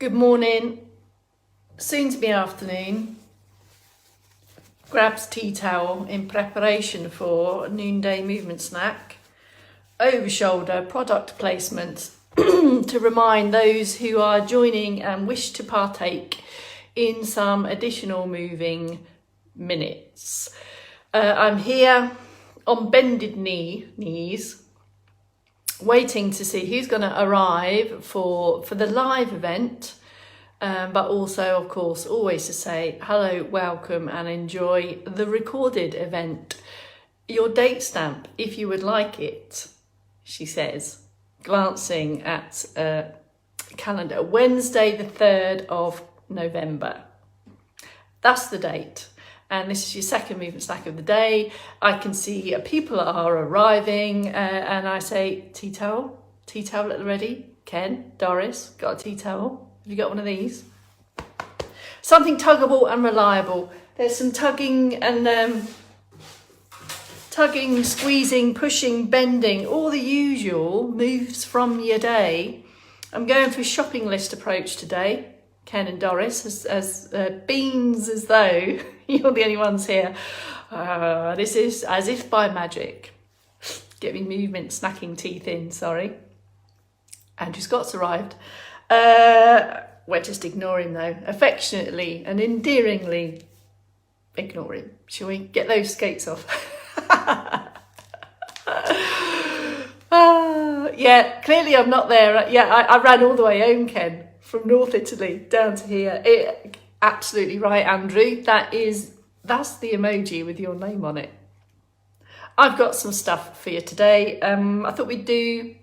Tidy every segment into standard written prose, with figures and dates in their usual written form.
Good morning, soon to be afternoon. Grabs tea towel in preparation for a noonday movement snack. Over shoulder product placement to remind those who are joining and wish to partake in some additional moving minutes. I'm here on bended knees, waiting to see who's going to arrive for the live event, but also, of course, always to say hello, welcome and enjoy the recorded event. Your date stamp, if you would like it, she says, glancing at calendar. Wednesday the 3rd of November. That's the date. And this is your second movement snack of the day. I can see people are arriving and I say, tea towel at the ready. Ken, Doris, got a tea towel? Have you got one of these? Something tuggable and reliable. There's some tugging and tugging, squeezing, pushing, bending, all the usual moves from your day. I'm going for a shopping list approach today. Ken and Doris, as beans as though you're the only ones here. This is as if by magic. Get me movement snacking teeth in, sorry. Andrew Scott's arrived. We're just ignore him though. Affectionately and endearingly ignore him. Shall we? Get those skates off. Yeah, clearly I'm not there. I ran all the way home, Ken, from North Italy down to here. Absolutely right, Andrew. That's the emoji with your name on it. I've got some stuff for you today. I thought we'd do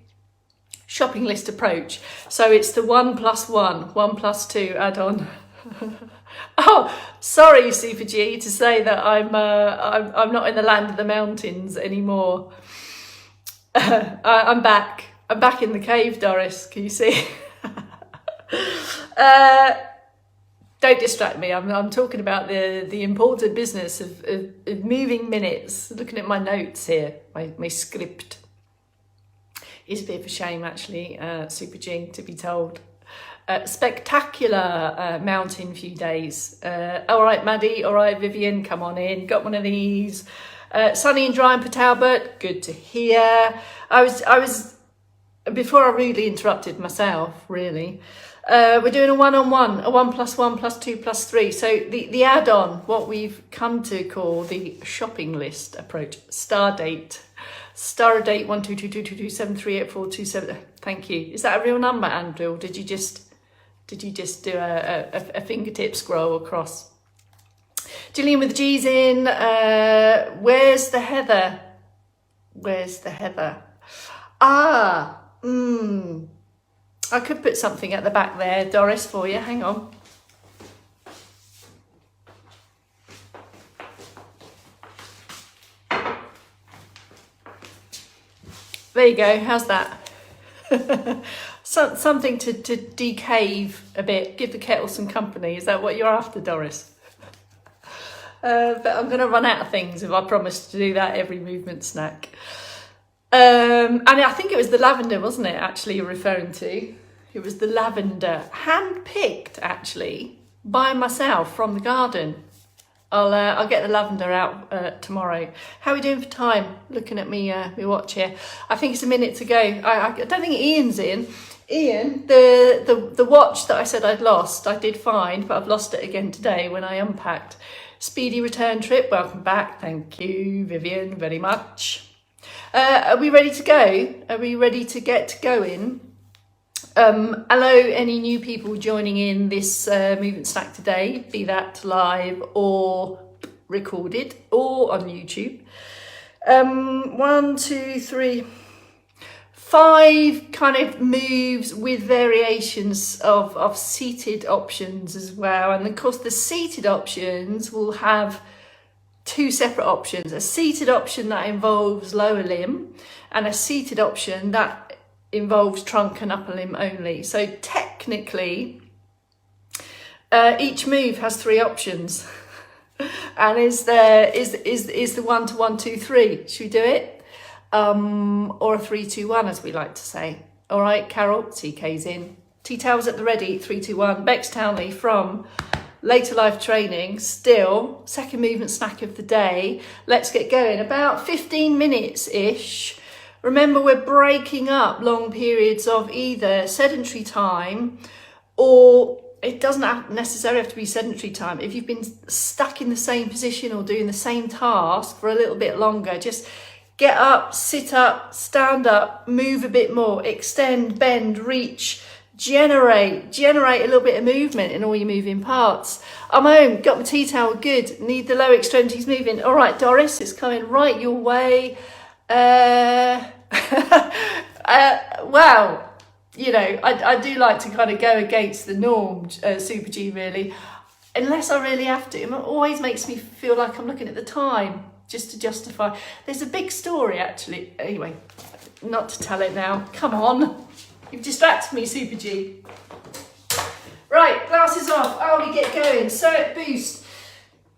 shopping list approach. So it's the 1+1, 1+2 add-on. Oh, sorry, Super G, to say that I'm not in the land of the mountains anymore. I'm back. I'm back in the cave, Doris. Can you see? Don't distract me. I'm talking about the important business of moving minutes. Looking at my notes here, my script. It's a bit of a shame, actually, Super G, to be told. Spectacular mountain few days. All right, Maddie. All right, Vivian, come on in. Got one of these. Sunny and dry in Port Talbot. Good to hear. I was before I rudely interrupted myself, really. We're doing a one-on-one, a 1+1+2+3. So the add-on, what we've come to call the shopping list approach. Star date 12222273842. Thank you. Is that a real number, Andrew? Or did you just do a fingertip scroll across? Gillian with the G's in. Where's the Heather? I could put something at the back there, Doris, for you. Hang on. There you go. How's that? Something to decave a bit, give the kettle some company. Is that what you're after, Doris? But I'm going to run out of things if I promise to do that every movement snack. And I think it was the lavender, wasn't it, actually, you're referring to? It was the lavender, hand-picked, actually, by myself from the garden. I'll get the lavender out tomorrow. How are we doing for time? Looking at me watch here. I think it's a minute to go. I don't think Ian's in. Ian, the watch that I said I'd lost, I did find, but I've lost it again today when I unpacked. Speedy return trip. Welcome back. Thank you, Vivian, very much. Are we ready to go? Are we ready to get going? Hello, any new people joining in this movement snack today, be that live or recorded or on YouTube. 1, 2, 3, 5 kind of moves with variations of seated options as well. And of course, the seated options will have 2 separate options. A seated option that involves lower limb and a seated option that involves trunk and upper limb only. So technically, each move has 3 options, and is the 1 to 1 2 3. Should we do it? Or a 3 2 1, as we like to say. All right, Carol, CK's in. Tea towels at the ready, 3, 2, 1. Bex Townley from Later Life Training, still, second movement snack of the day. Let's get going. About 15 minutes-ish. Remember, we're breaking up long periods of either sedentary time, or it doesn't necessarily have to be sedentary time. If you've been stuck in the same position or doing the same task for a little bit longer, just get up, sit up, stand up, move a bit more, extend, bend, reach, generate a little bit of movement in all your moving parts. I'm home, got my tea towel, good. Need the lower extremities moving. All right, Doris, it's coming right your way. Wow, you know, I do like to kind of go against the norm, Super G, really. Unless I really have to. It always makes me feel like I'm looking at the time just to justify. There's a big story, actually. Anyway, not to tell it now. Come on. You've distracted me, Super G. Right, glasses off. Oh, we get going. Circ boost.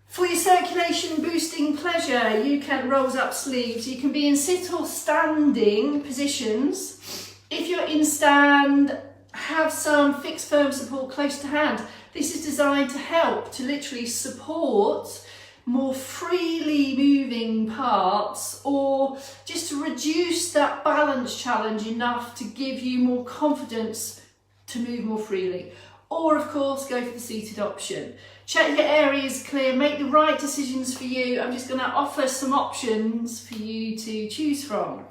For your circulation boosting pleasure, you can rolls up sleeves. You can be in sit or standing positions. If you're in stand, have some fixed firm support close to hand. This is designed to help to literally support more freely moving parts, or just to reduce that balance challenge enough to give you more confidence to move more freely. Or of course, go for the seated option. Check your areas clear, make the right decisions for you. I'm just going to offer some options for you to choose from.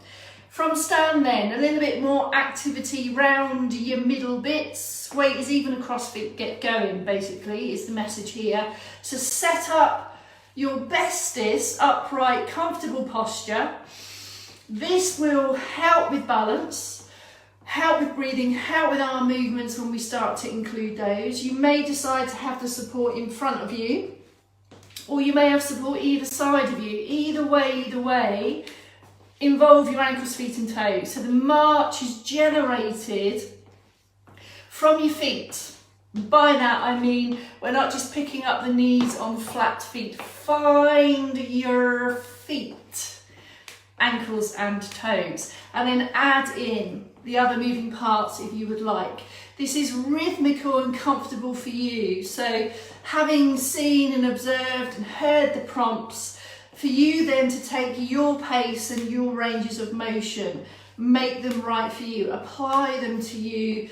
From stand then, a little bit more activity round your middle bits. Weight is even across feet, get going basically, is the message here. So set up your bestest upright, comfortable posture. This will help with balance, help with breathing, help with arm movements when we start to include those. You may decide to have the support in front of you, or you may have support either side of you. Either way, involve your ankles, feet and toes. So the march is generated from your feet. By that I mean we're not just picking up the knees on flat feet. Find your feet, ankles and toes, and then add in the other moving parts if you would like. This is rhythmical and comfortable for you. So having seen and observed and heard the prompts, for you then to take your pace and your ranges of motion, make them right for you, apply them to you.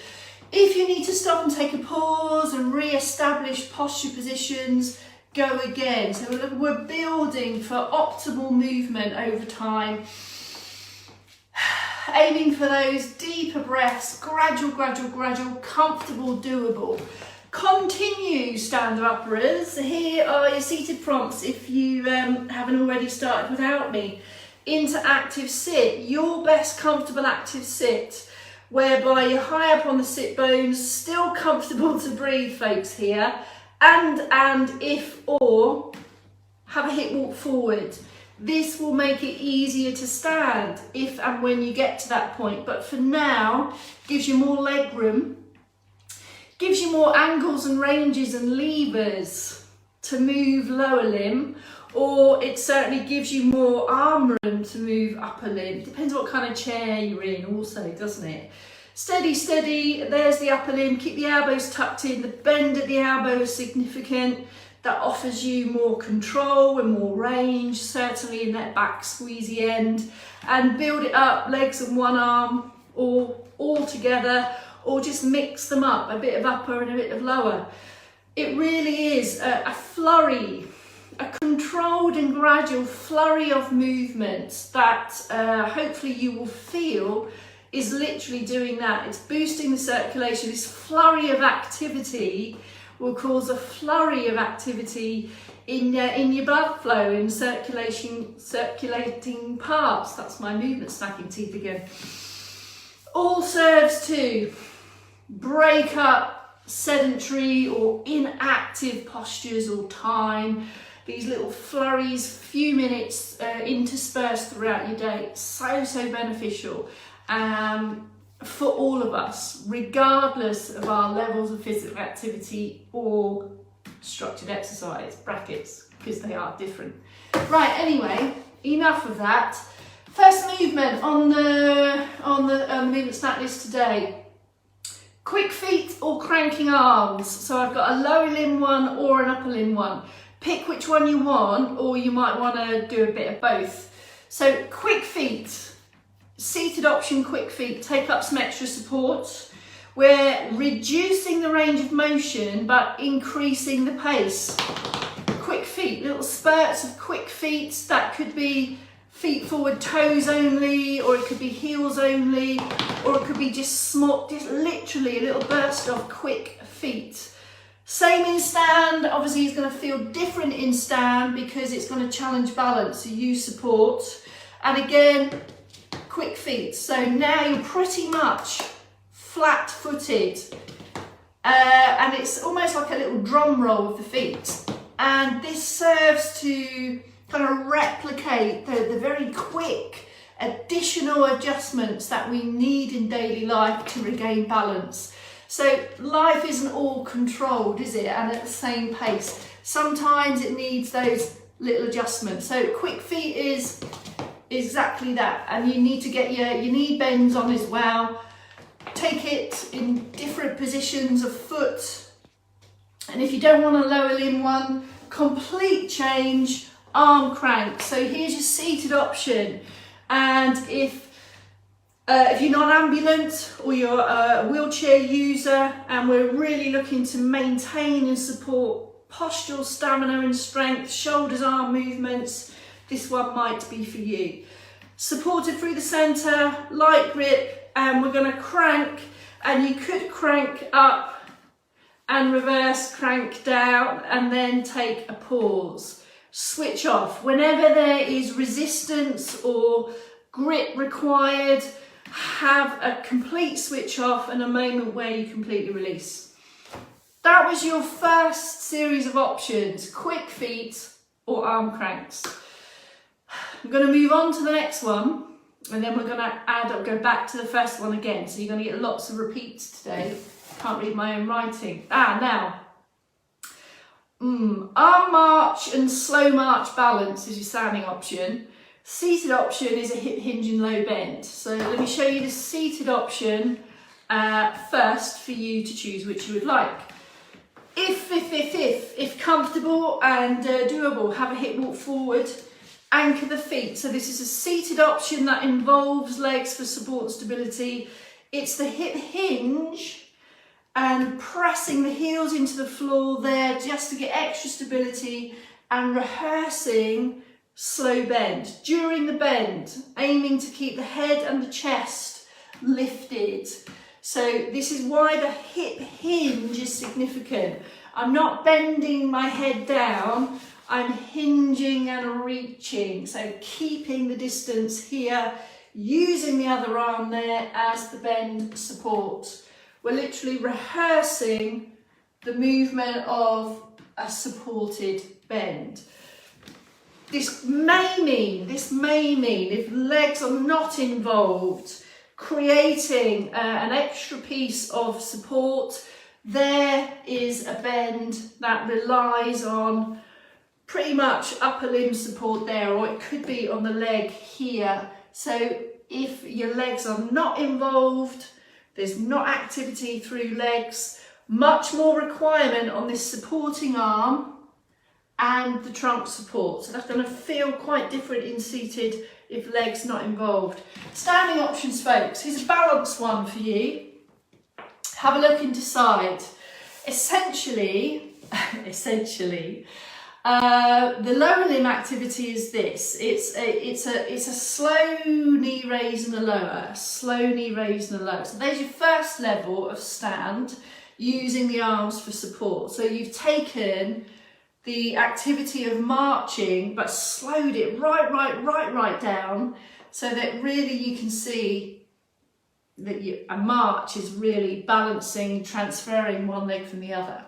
If you need to stop and take a pause and re-establish posture positions, go again. So we're building for optimal movement over time, aiming for those deeper breaths, gradual, comfortable, doable. Continue stand-uppers. Here are your seated prompts if you haven't already started without me. Into active sit, your best comfortable active sit, whereby you're high up on the sit bones, still comfortable to breathe, folks, here. And if or, have a hip walk forward. This will make it easier to stand if and when you get to that point. But for now, gives you more leg room, gives you more angles and ranges and levers to move lower limb, or it certainly gives you more arm room to move upper limb. Depends what kind of chair you're in also, doesn't it? Steady, there's the upper limb. Keep the elbows tucked in. The bend at the elbow is significant. That offers you more control and more range, certainly in that back squeezy end. And build it up, legs and one arm, or all together, or just mix them up, a bit of upper and a bit of lower. It really is a flurry, a controlled and gradual flurry of movements that hopefully you will feel is literally doing that. It's boosting the circulation. This flurry of activity will cause a flurry of activity in your blood flow and circulating parts. That's my movement snacking teeth again. All serves to break up sedentary or inactive postures or time. These little flurries, few minutes interspersed throughout your day, so beneficial for all of us, regardless of our levels of physical activity or structured exercise, brackets, because they are different. Right, anyway, enough of that. First movement on the movement snack list today. Quick feet or cranking arms. So I've got a lower limb one or an upper limb one. Pick which one you want, or you might want to do a bit of both. So quick feet, seated option quick feet, take up some extra support. We're reducing the range of motion but increasing the pace. Quick feet, little spurts of quick feet. That could be feet forward, toes only, or it could be heels only, or it could be just small, just literally a little burst of quick feet. Same in stand. Obviously it's going to feel different in stand because it's going to challenge balance, so use support. And again, quick feet. So now you're pretty much flat-footed, and it's almost like a little drum roll with the feet. And this serves to kind of replicate the very quick additional adjustments that we need in daily life to regain balance. So life isn't all controlled, is it? And at the same pace. Sometimes it needs those little adjustments. So quick feet is exactly that. And you need to get your knee bends on as well. Take it in different positions of foot. And if you don't want a lower limb one, complete change, arm crank. So here's your seated option. And if you're not ambulant or you're a wheelchair user and we're really looking to maintain and support postural stamina and strength, shoulders, arm movements, this one might be for you. Supported through the centre, light grip, and we're going to crank, and you could crank up and reverse crank down and then take a pause. Switch off. Whenever there is resistance or grip required, have a complete switch off and a moment where you completely release. That was your first series of options, quick feet or arm cranks. I'm going to move on to the next one, and then we're going to go back to the first one again. So you're going to get lots of repeats today. Can't read my own writing. Now, arm march and slow march balance is your standing option. Seated option is a hip hinge and low bend. So let me show you the seated option first for you to choose which you would like. If comfortable and doable, have a hip walk forward, anchor the feet. So this is a seated option that involves legs for support and stability. It's the hip hinge and pressing the heels into the floor there just to get extra stability, and rehearsing slow bend. During the bend, aiming to keep the head and the chest lifted. So this is why the hip hinge is significant. I'm not bending my head down, I'm hinging and reaching. So keeping the distance here, using the other arm there as the bend support. We're literally rehearsing the movement of a supported bend. This may mean, if legs are not involved, creating an extra piece of support. There is a bend that relies on pretty much upper limb support there, or it could be on the leg here. So if your legs are not involved, there's not activity through legs, much more requirement on this supporting arm and the trunk support. So that's going to feel quite different in seated if legs not involved. Standing options, folks. Here's a balanced one for you. Have a look and decide. Essentially, the lower limb activity is this. It's a slow knee raise and a lower, slow knee raise and a lower. So there's your first level of stand, using the arms for support. So you've taken the activity of marching, but slowed it right down, so that really you can see that a march is really balancing, transferring one leg from the other.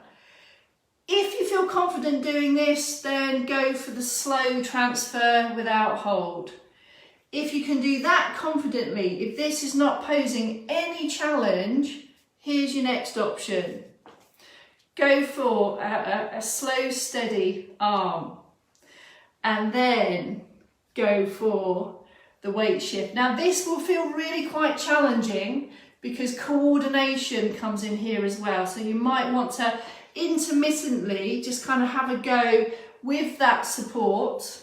If you feel confident doing this, then go for the slow transfer without hold. If you can do that confidently, if this is not posing any challenge, here's your next option. Go for a slow, steady arm, and then go for the weight shift. Now this will feel really quite challenging because coordination comes in here as well. So you might want to intermittently just kind of have a go with that support.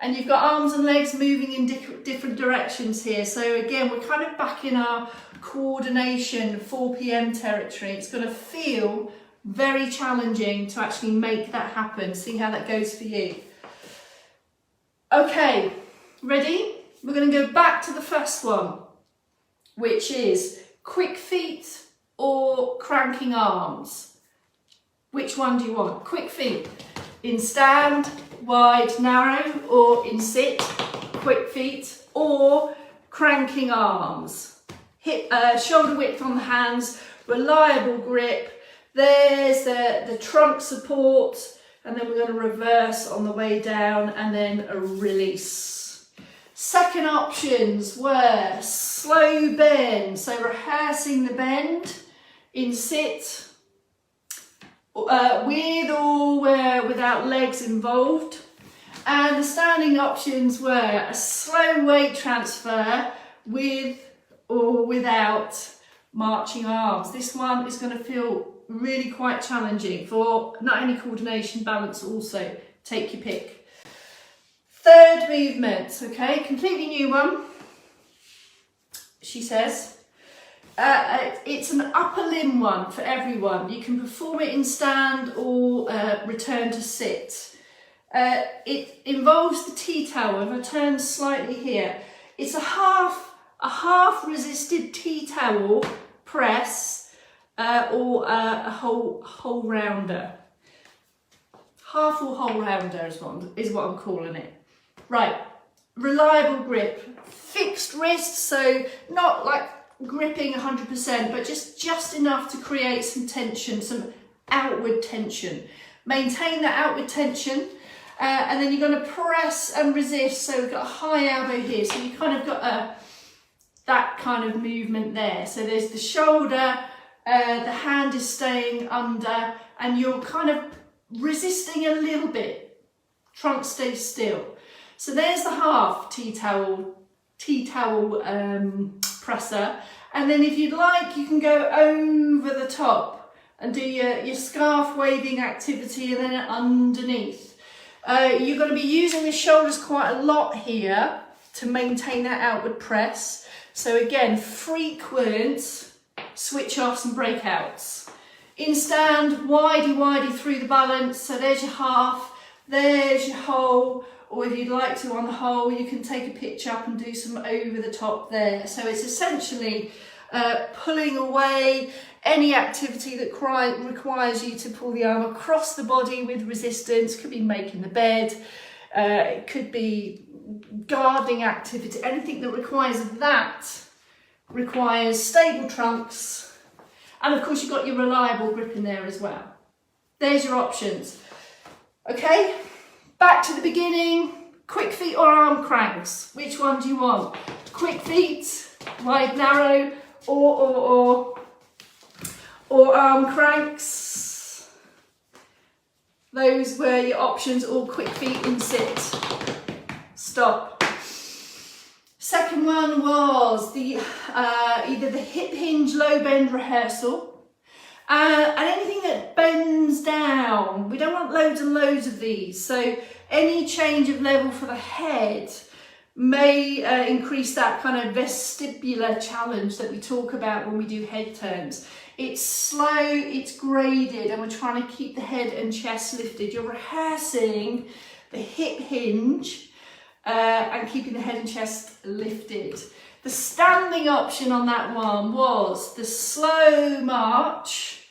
And you've got arms and legs moving in different directions here. So again, we're kind of back in our coordination 4 p.m. territory. It's going to feel very challenging to actually make that happen. See how that goes for you. Okay, ready? We're going to go back to the first one, which is quick feet or cranking arms. Which one do you want? Quick feet in stand, wide, narrow, or in sit, quick feet, or cranking arms. Hip, shoulder width on the hands, reliable grip. There's the trunk support, and then we're going to reverse on the way down and then a release. Second options were slow bend, so rehearsing the bend in sit, with or without legs involved. And the standing options were a slow weight transfer with or without marching arms. This one is going to feel really quite challenging for not only coordination, balance also. Take your pick. Third movement, okay, completely new one. She says, it's an upper limb one for everyone. You can perform it in stand or return to sit. It involves the tea towel. If I turn slightly here, it's a half resisted tea towel press or a whole rounder. Half or whole rounder is what I'm calling it. Right, reliable grip, fixed wrist, so not like gripping 100%, but just enough to create some tension, some outward tension. Maintain that outward tension, and then you're going to press and resist. So we've got a high elbow here, so you kind of got that kind of movement there. So there's the shoulder, the hand is staying under, and you're kind of resisting a little bit. Trunk stays still. So there's the half tea towel presser, and then if you'd like, you can go over the top and do your scarf waving activity, and then underneath. You're going to be using the shoulders quite a lot here to maintain that outward press. So again, frequent switch offs and breakouts. In stand, widey through the balance. So there's your half, there's your whole. Or if you'd like to on the whole, you can take a pitch up and do some over the top there. So it's essentially pulling away any activity that requires you to pull the arm across the body with resistance. Could be making the bed, it could be gardening activity. Anything that requires stable trunks. And of course you've got your reliable grip in there as well. There's your options. Okay. Back to the beginning, quick feet or arm cranks. Which one do you want? Quick feet, wide, narrow, or arm cranks. Those were your options, or quick feet in sit. Stop. Second one was the either the hip hinge low bend rehearsal. And anything that bends down, we don't want loads and loads of these. So any change of level for the head may increase that kind of vestibular challenge that we talk about when we do head turns. It's slow, it's graded, and we're trying to keep the head and chest lifted. You're rehearsing the hip hinge and keeping the head and chest lifted. The standing option on that one was the slow march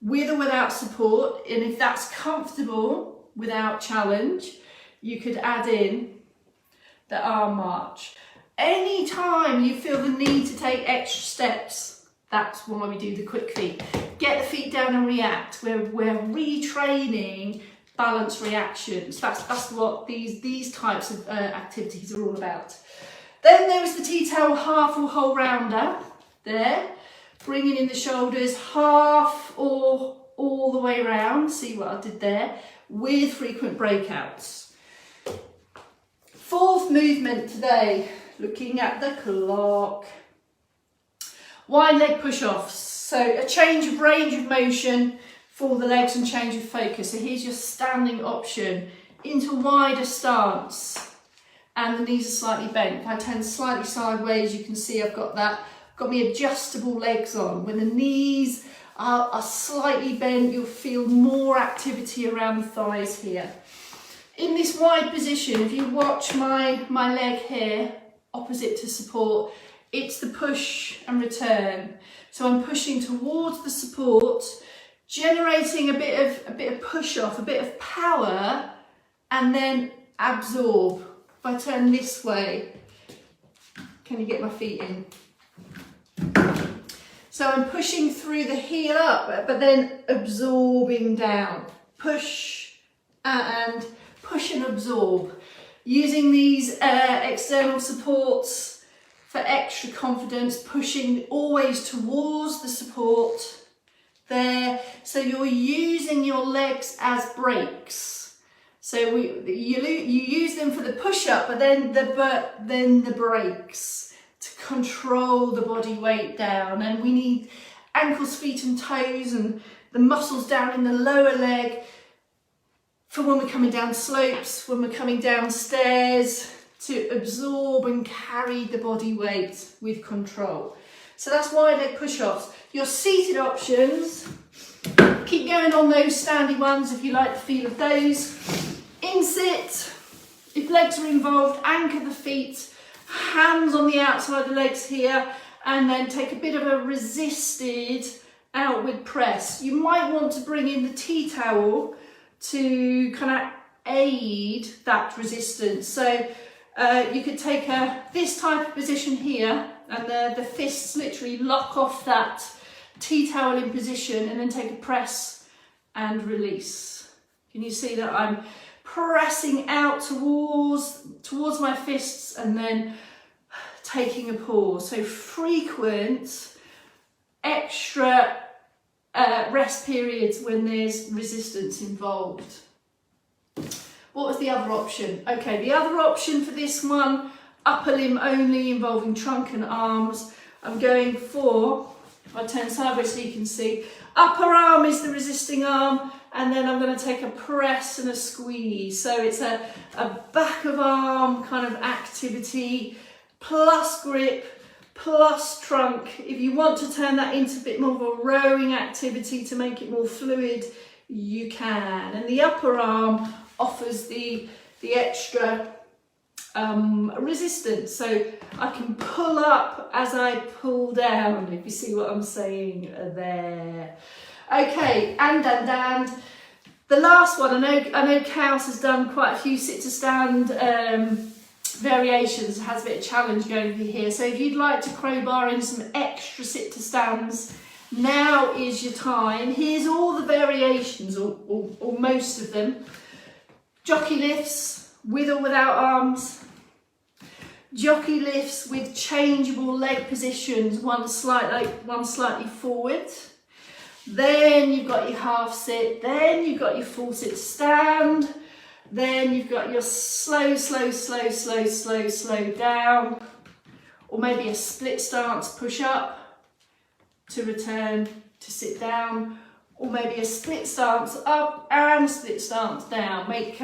with or without support, and if that's comfortable without challenge, you could add in the arm march. Anytime you feel the need to take extra steps, that's why we do the quick feet. Get the feet down and react. We're retraining balance reactions. That's what these types of activities are all about. Then there was the tea towel half or whole rounder there, bringing in the shoulders half or all the way around. See what I did there, with frequent breakouts. Fourth movement today, looking at the clock. Wide leg push-offs. So a change of range of motion for the legs and change of focus. So here's your standing option into wider stance. And the knees are slightly bent. If I turn slightly sideways, you can see I've got my adjustable legs on. When the knees are slightly bent, you'll feel more activity around the thighs here. In this wide position, if you watch my leg here, opposite to support, it's the push and return. So I'm pushing towards the support, generating a bit of push off, a bit of power, and then absorb. If I turn this way, can you get my feet in? So I'm pushing through the heel up, but then absorbing down. Push and absorb. Using these external supports for extra confidence, pushing always towards the support there. So you're using your legs as brakes. So you use them for the push-up, but then the brakes to control the body weight down. And we need ankles, feet and toes and the muscles down in the lower leg for when we're coming down slopes, when we're coming downstairs, to absorb and carry the body weight with control. So that's wide leg push-offs. Your seated options, keep going on those standing ones if you like the feel of those. In sit, if legs are involved, anchor the feet, hands on the outside of the legs here, and then take a bit of a resisted outward press. You might want to bring in the tea towel to kind of aid that resistance. So you could take this type of position here, and the fists literally lock off that tea towel in position, and then take a press and release. Can you see that I'm pressing out towards my fists and then taking a pause? So frequent extra rest periods when there's resistance involved. What was the other option? Okay, the other option for this one, upper limb only, involving trunk and arms. I'm going for, if I turn sideways so you can see, upper arm is the resisting arm, and then I'm going to take a press and a squeeze. So it's a back of arm kind of activity, plus grip, plus trunk. If you want to turn that into a bit more of a rowing activity to make it more fluid, you can. And the upper arm offers the extra resistance. So I can pull up as I pull down, if you see what I'm saying there. Okay, and. The last one, I know Kaos has done quite a few sit to stand variations, has a bit of challenge going over here. So if you'd like to crowbar in some extra sit to stands, now is your time. Here's all the variations, or most of them. Jockey lifts with or without arms. Jockey lifts with changeable leg positions, one slightly forward. Then you've got your half sit, then you've got your full sit stand, then you've got your slow down, or maybe a split stance push up to return to sit down, or maybe a split stance up and a split stance down. Make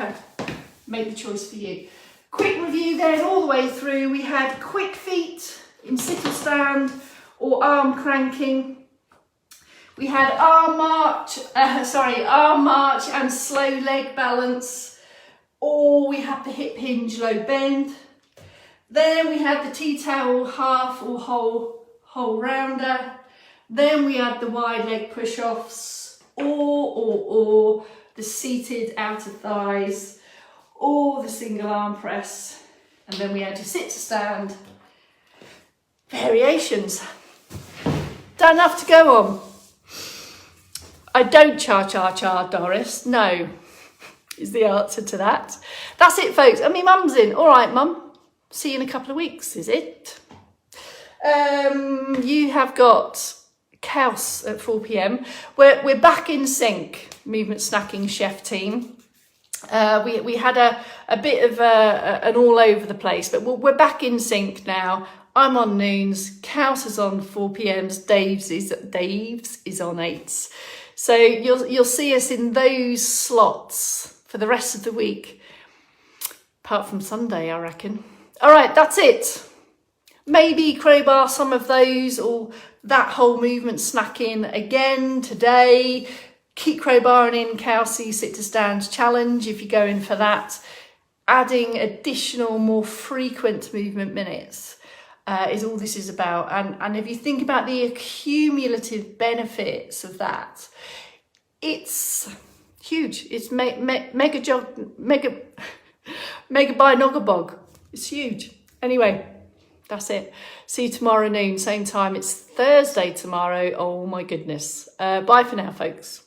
the choice for you. Quick review then all the way through. We had quick feet in sit or stand or arm cranking. We had arm march and slow leg balance, or we had the hip hinge low bend. Then we had the tea towel half or whole rounder. Then we had the wide leg push-offs, or the seated outer thighs, or the single arm press. And then we had your sit to stand variations. Don't have to go on. I don't cha-cha-cha, Doris. No, is the answer to that. That's it, folks. And my mum's in. All right, mum. See you in a couple of weeks, is it? You have got Kaos at 4 p.m. We're back in sync, Movement Snacking Chef team. We had a bit of an all over the place, but we're back in sync now. I'm on noons, Kels is on 4 p.m s, Dave's is on 8s. So you'll see us in those slots for the rest of the week, apart from Sunday, I reckon. All right, that's it. Maybe crowbar some of those or that whole movement snack in again today. Keep crowbarring in Kelsey sit to stand challenge if you're going for that. Adding additional, more frequent movement minutes is all this is about. And if you think about the accumulative benefits of that, it's huge. It's mega by Noggabog. It's huge. Anyway, that's it. See you tomorrow noon, same time. It's Thursday tomorrow. Oh my goodness. Bye for now, folks.